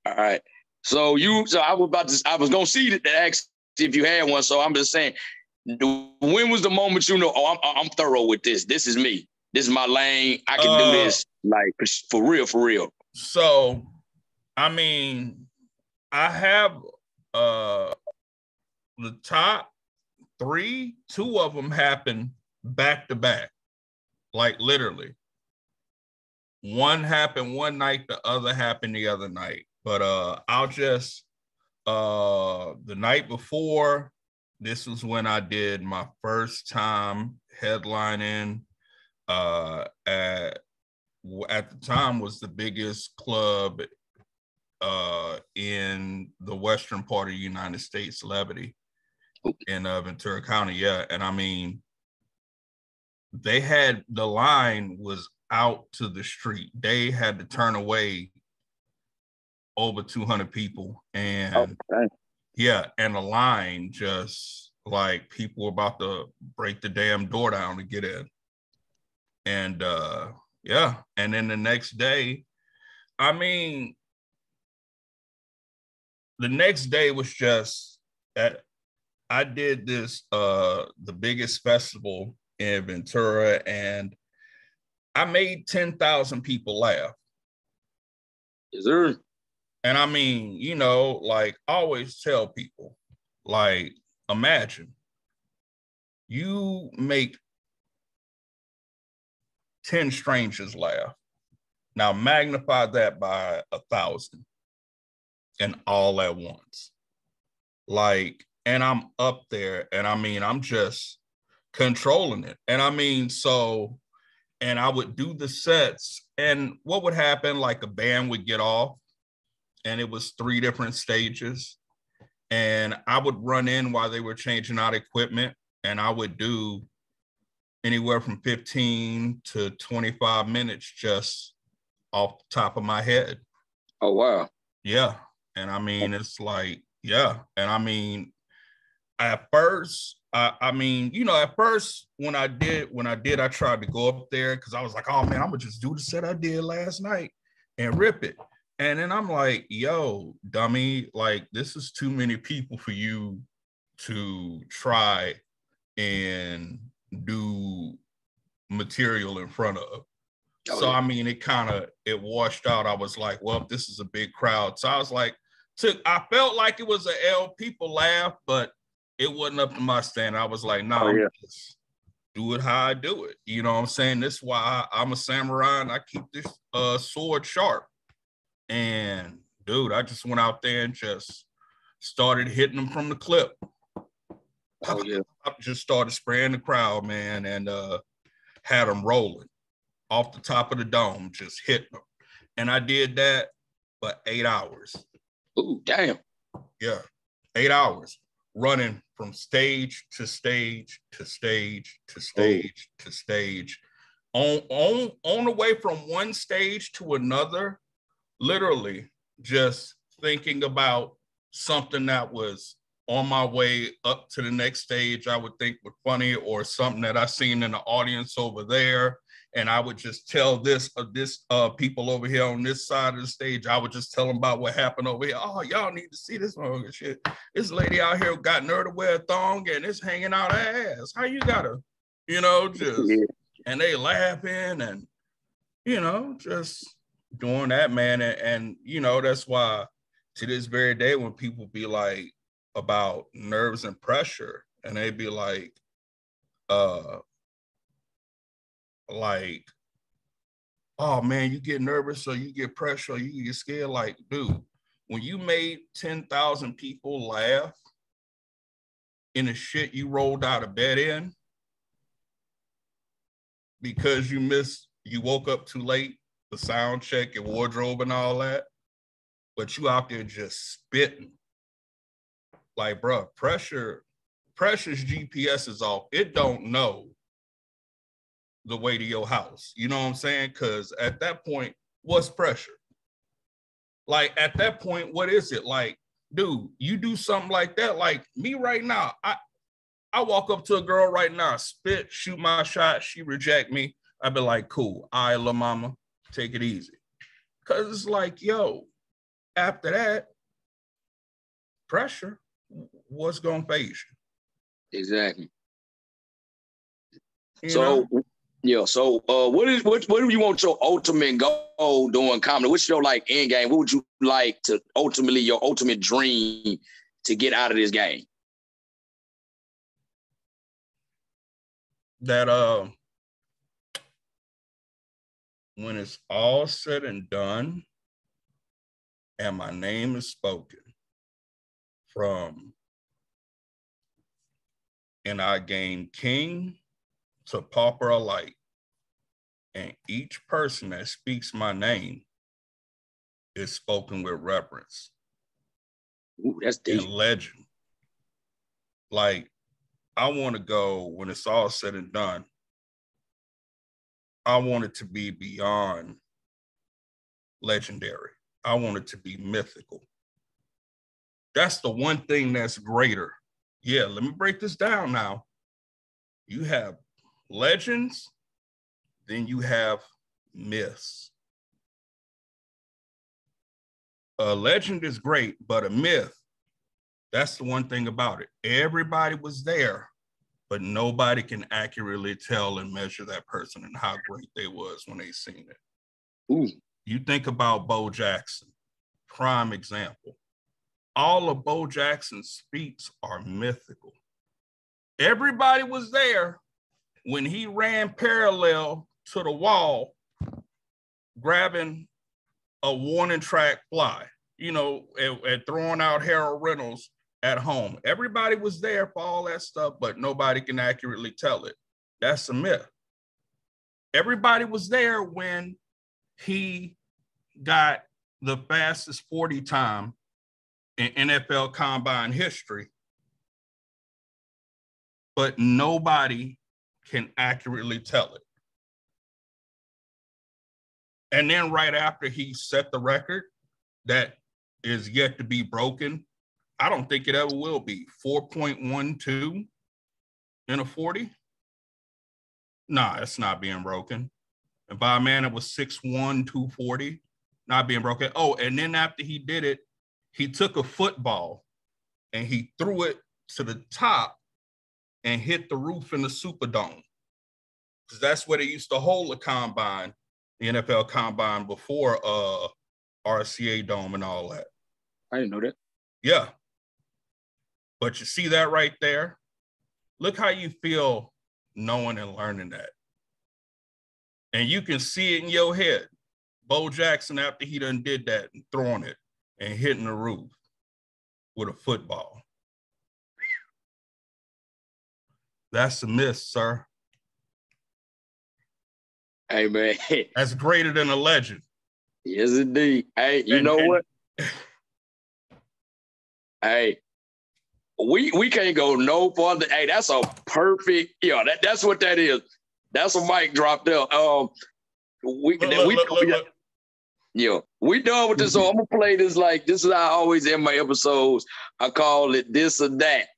All right. So I was gonna see that ask if you had one. So I'm just saying, when was the moment you know, oh, I'm thorough with this. This is me. This is my lane. I can do this, like for real. So, I mean, I have the top 3. 2 of them happen back to back, like literally. One happened one night, the other happened the other night. But I'll just the night before, this was when I did my first time headlining at at the time was the biggest club in the western part of the United States, Levity, in Ventura County. Yeah. And I mean, they had, the line was out to the street. They had to turn away over 200 people. And yeah, and the line just like people were about to break the damn door down to get in. And yeah, and then the next day, I mean, the next day was just that I did this, the biggest festival in Ventura, and I made 10,000 people laugh. Yes, sir. And I mean, you know, like I always tell people, like, imagine you make 10 strangers laugh. Now magnify that by 1,000 and all at once. Like, and I'm up there, and I mean, I'm just controlling it. And I mean, so, and I would do the sets, and what would happen, like a band would get off, and it was 3 different stages. And I would run in while they were changing out equipment, and I would do anywhere from 15 to 25 minutes just off the top of my head. Oh, wow. Yeah. And I mean, it's like, yeah. And I mean, at first, I mean, you know, at first when I tried to go up there because I was like, oh man, I'm gonna just do the set I did last night and rip it. And then I'm like, yo, dummy, like this is too many people for you to try and do material in front of. Oh, so yeah. I mean, it washed out. I was like, well, this is a big crowd. So I was like, I felt like it was people laugh, but it wasn't up to my standard. I was like, nah, yeah. just do it how I do it. You know what I'm saying? This is why I'm a samurai and I keep this sword sharp. And dude, I just went out there and just started hitting them from the clip. Oh, yeah. I just started spraying the crowd, man, and had them rolling off the top of the dome, just hitting them. And I did that for 8 hours. Ooh, damn. Yeah, 8 hours running from stage to stage to stage to stage to stage. On the way from one stage to another, literally just thinking about something that was on my way up to the next stage I would think was funny, or something that I seen in the audience over there. And I would just tell this people over here on this side of the stage, I would just tell them about what happened over here. Oh, y'all need to see this shit. This lady out here got nerve to wear a thong and it's hanging out her ass. How you gotta, you know, just, and they laughing and, you know, just doing that, man. And you know, that's why to this very day, when people be like about nerves and pressure, and they be like, oh man, you get nervous or you get pressure or you get scared. Like, dude, when you made 10,000 people laugh in the shit you rolled out of bed in because you woke up too late, the sound check, your wardrobe and all that, but you out there just spitting. Like, bro, pressure's GPS is off. It don't know the way to your house. You know what I'm saying? Because at that point, what's pressure? Like, at that point, what is it? Like, dude, you do something like that, like me right now, I walk up to a girl right now, spit, shoot my shot, she reject me, I'd be like, cool, all right, little mama, take it easy. Because it's like, yo, after that, pressure, what's going to phase you? Exactly. So, yeah. So, what do you want your ultimate goal doing comedy? What's your like end game? What would you like to ultimately, your ultimate dream to get out of this game? That when it's all said and done, and my name is spoken from, and I gain king to pauper alike, And each person that speaks my name is spoken with reverence. Ooh, that's deep. And legend. Like, I want to go, when it's all said and done, I want it to be beyond legendary. I want it to be mythical. That's the one thing that's greater. Yeah, let me break this down now. You have legends, then you have myths. A legend is great, but a myth, that's the one thing about it. Everybody was there, but nobody can accurately tell and measure that person and how great they was when they seen it. Ooh. You think about Bo Jackson, prime example. All of Bo Jackson's speaks are mythical. Everybody was there when he ran parallel to the wall, grabbing a warning track fly, at throwing out Harold Reynolds at home. Everybody was there for all that stuff, but nobody can accurately tell it. That's a myth. Everybody was there when he got the fastest 40 time in NFL combine history, but nobody can accurately tell it. And then right after he set the record that is yet to be broken, I don't think it ever will be, 4.12 in a 40. Nah, it's not being broken. And by a man, it was 6'1", 240, not being broken. Oh, and then after he did it, he took a football and he threw it to the top and hit the roof in the Superdome. Because that's where they used to hold the combine, the NFL combine, before RCA Dome and all that. I didn't know that. Yeah. But you see that right there? Look how you feel knowing and learning that. And you can see it in your head. Bo Jackson, after he done did that and throwing it and hitting the roof with a football. That's a miss, sir. Hey, man. That's greater than a legend. Yes, indeed. Hey, you know what? Hey, we can't go no farther. Hey, that's a perfect, that's what that is. That's a mic drop there. We done with this. So I'm gonna play this this is how I always end my episodes. I call it this or that.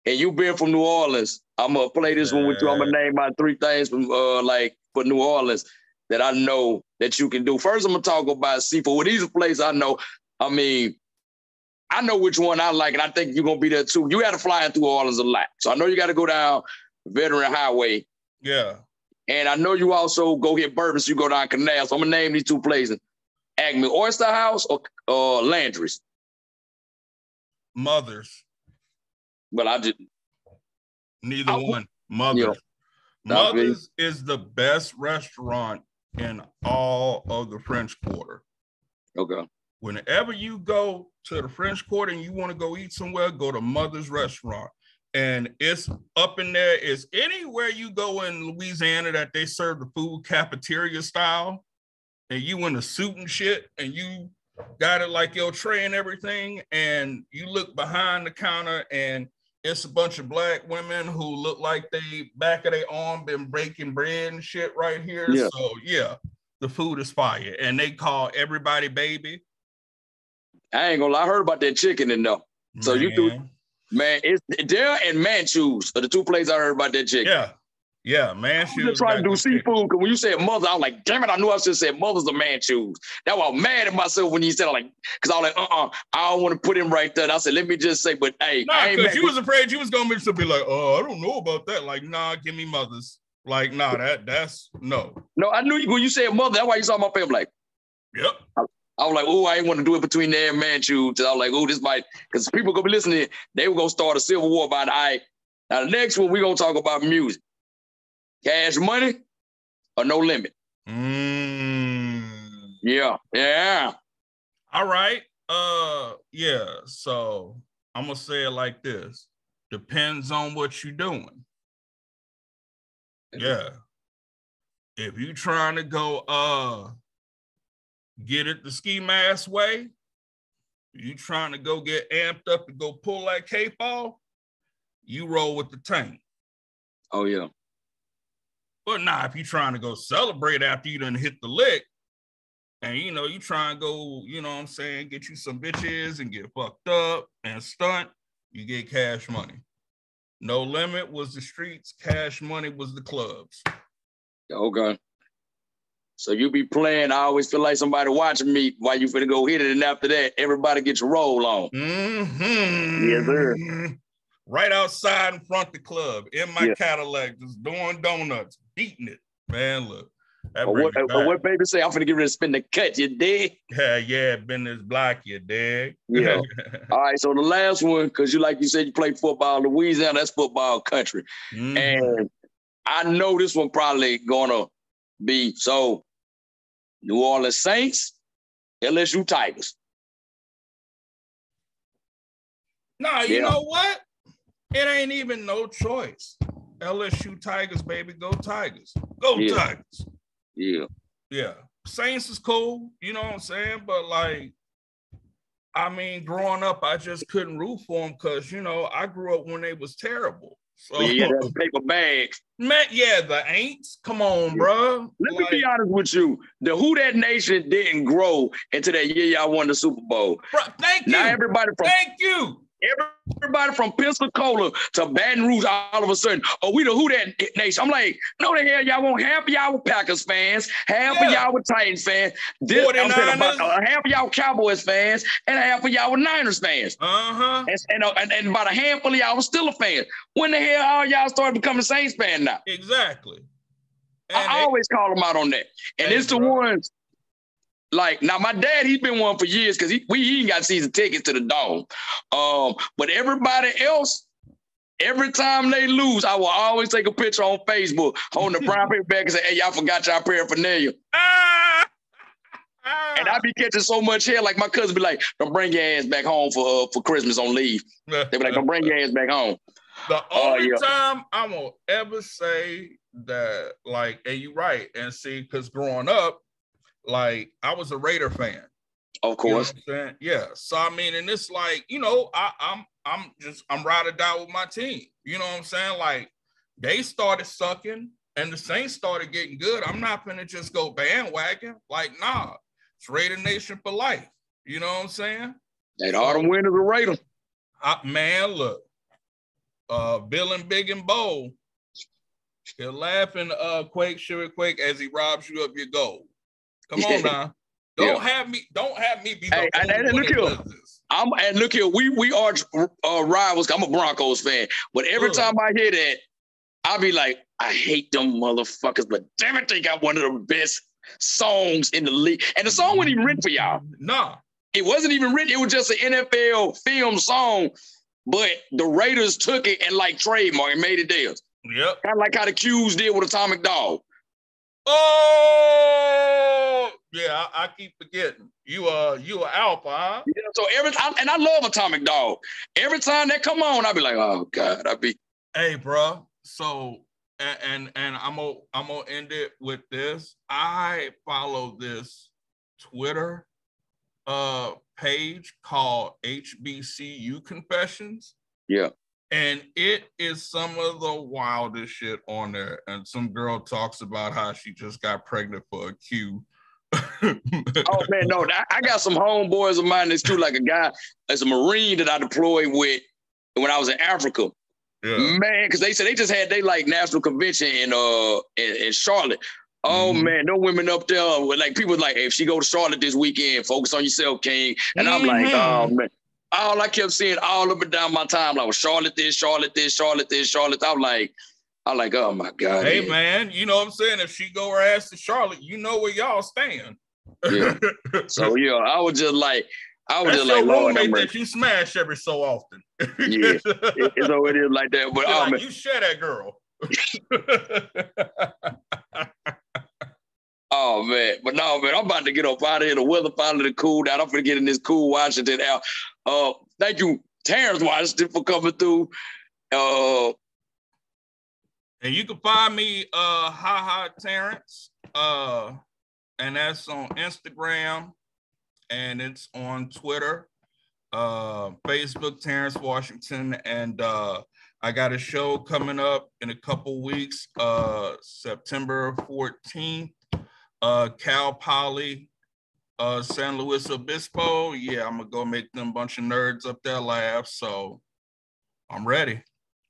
And you been from New Orleans. I'm gonna play this one with you. I'm gonna name my 3 things from for New Orleans that I know that you can do. First, I'm gonna talk about seafood. Well, these are places I know. I mean, I know which one I like, and I think you're gonna be there too. You got to fly through Orleans a lot, so I know you got to go down Veteran Highway. Yeah. And I know you also go hit bourbon, so you go down Canal. So I'm gonna name these 2 places: Acme Oyster House or Landry's. Mother's. But I just neither one. Mother's. Mother's is the best restaurant in all of the French Quarter. Okay. Whenever you go to the French Quarter and you want to go eat somewhere, go to Mother's Restaurant. And it's up in there. It's anywhere you go in Louisiana that they serve the food cafeteria style, and you in a suit and shit, and you got it like your tray and everything, and you look behind the counter, and it's a bunch of Black women who look like they back of their arm been breaking bread and shit right here. Yeah. So yeah, the food is fire, and they call everybody baby. I ain't gonna lie, I heard about that chicken in there. So you do. Man, it's there and Manchus are the 2 places I heard about that chicken. Yeah. Yeah, Manchus. I was trying to do seafood, because when you said Mother, I was like, damn it, I knew I should have said Mother's or Manchus. That's why I was mad at myself when you said, because I was like, I don't want to put him right there. And I said, let me just say, but hey. Nah, because you was afraid you was going to be like, oh, I don't know about that. Like, nah, give me Mother's. Like, nah, that's, no. No, I knew when you said Mother, that's why you saw my face, like, yep. I was like, oh, I ain't want to do it between there and Manchus. I was like, oh, this might, because people going to be listening, they were going to start a civil war about it. Now, the next one, we're going to talk about music. Cash Money or No Limit? Yeah. All right. Yeah. So I'm going to say it like this. Depends on what you're doing. Yeah. if you trying to go get it the ski mask way, you trying to go get amped up to go pull that cape off, you roll with the Tank. Oh, yeah. But nah, if you trying to go celebrate after you done hit the lick, and you know, you try and go, you know what I'm saying, get you some bitches and get fucked up and stunt, you get Cash Money. No Limit was the streets, Cash Money was the clubs. Okay. So you be playing, I always feel like somebody watching me while you finna go hit it, and after that, everybody get your roll on. Mm-hmm. Yes, sir. Right outside in front of the club, in my Cadillac, just doing donuts, beating it. Man, look. What baby say? I'm finna get ready to spin the cut, you dig? Yeah, business block, you dig? Yeah. All right, so the last one, because like you said, you played football. Louisiana, that's football country. Mm-hmm. And I know this one probably gonna be, so New Orleans Saints, LSU Tigers. Nah, you know what? It ain't even no choice. LSU Tigers, baby. Go Tigers. Go Tigers. Yeah. Yeah. Saints is cool, you know what I'm saying? But like, I mean, growing up, I just couldn't root for them because, you know, I grew up when they was terrible. So that paper bag. Man, yeah, the Aints. Come on, bro. Let me be honest with you. The Who Dat Nation didn't grow into that year y'all won the Super Bowl. Bro, thank you. Thank you. Everybody from Pensacola to Baton Rouge, all of a sudden, we the Who Dat Nation. I'm like, no, the hell y'all want. Half of y'all were Packers fans, half of y'all were Titans fans, half of y'all Cowboys fans, and half of y'all were Niners fans. Uh-huh. And about a handful of y'all were Steelers fans. When the hell all y'all started becoming Saints fans now? Exactly. I always call them out on that. And it's the ones. Like, now my dad, he's been one for years because he ain't got season tickets to the Dome. But everybody else, every time they lose, I will always take a picture on Facebook holding the brown paper bag and say, hey, y'all forgot y'all paraphernalia. And I be catching so much hair, like my cousin be like, don't bring your ass back home for Christmas on leave. They be like, don't bring your ass back home. The only time I'm going to ever say that, like, and you're right, and see, because growing up, like, I was a Raider fan. Of course. You know what I'm saying? Yeah. So I mean, and it's like, you know, I'm ride or die with my team. You know what I'm saying? Like, they started sucking and the Saints started getting good. I'm not gonna just go bandwagon. Like, nah, it's Raider Nation for life. You know what I'm saying? That autumn winners are Raider. Man, look. Bill and Big and Bo, they're laughing, Quake, Sugar Quake, as he robs you of your gold. Come on now. Don't have me be the only one that does this. And look here, we are rivals. I'm a Broncos fan. But every time I hear that, I'll be like, I hate them motherfuckers, but damn it, they got one of the best songs in the league. And the song wasn't even written for y'all. Nah. It wasn't even written. It was just an NFL film song, but the Raiders took it and like trademarked and made it theirs. Yep. Kind of like how the Q's did with Atomic Dog. Oh, yeah, I keep forgetting. You a alpha, huh? Yeah, so and I love Atomic Dog. Every time that come on, I be like, oh God, Hey, bro. So and I'm gonna end it with this. I follow this Twitter page called HBCU Confessions. Yeah. And it is some of the wildest shit on there. And some girl talks about how she just got pregnant for a Q. Oh, man, no. I got some homeboys of mine that's too, like a guy as a Marine that I deployed with when I was in Africa. Yeah. Man, because they said they just had their, like, national convention in Charlotte. Oh, man, no women up there. Like, people like, hey, if she go to Charlotte this weekend, focus on yourself, King. And I'm like, oh, man. All I kept seeing all up and down my timeline was Charlotte this, Charlotte this, Charlotte this, Charlotte. I'm like, oh my God. Hey, man, you know what I'm saying? If she go her ass to Charlotte, you know where y'all stand. Yeah. So yeah, I was just like, That's your roommate that you smash every so often. Yeah, it's always it is like that. But like, you share that girl. Oh man, but no, man, I'm about to get up out of here. The weather finally cooled down. I'm gonna get in this cool Washington out. Thank you, Terrance Washington, for coming through. And you can find me, Terrance. And that's on Instagram, and it's on Twitter, Facebook, Terrance Washington, and I got a show coming up in a couple weeks, September 14th, Cal Poly, San Luis Obispo. Yeah, I'm gonna go make them bunch of nerds up there laugh, so I'm ready.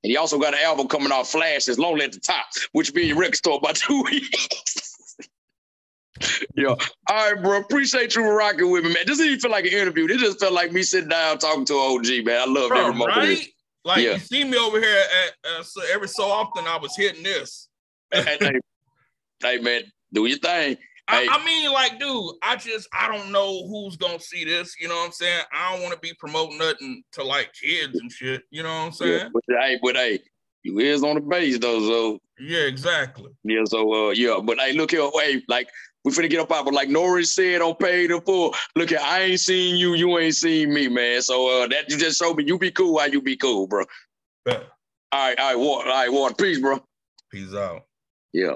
And he also got an album coming out, Flash, is Lonely at the Top, which will be in your record store about 2 weeks. Yo, all right, bro. Appreciate you rocking with me, man. This didn't even feel like an interview. This just felt like me sitting down talking to an OG, man. I love every moment of this. Like, you see me over here so every so often I was hitting this. Hey, man, do your thing. I mean, like, dude, I don't know who's gonna see this. You know what I'm saying? I don't want to be promoting nothing to like kids and shit. You know what I'm saying? Yeah, but you is on the base though, so. Yeah, exactly. Yeah, so but hey, look here, like we finna get up out, but like Norris said on Paid in Full, look here, I ain't seen you, you ain't seen me, man. So that you just showed me you be cool, how you be cool, bro. Bet. All right, Ward, peace, bro. Peace out. Yeah.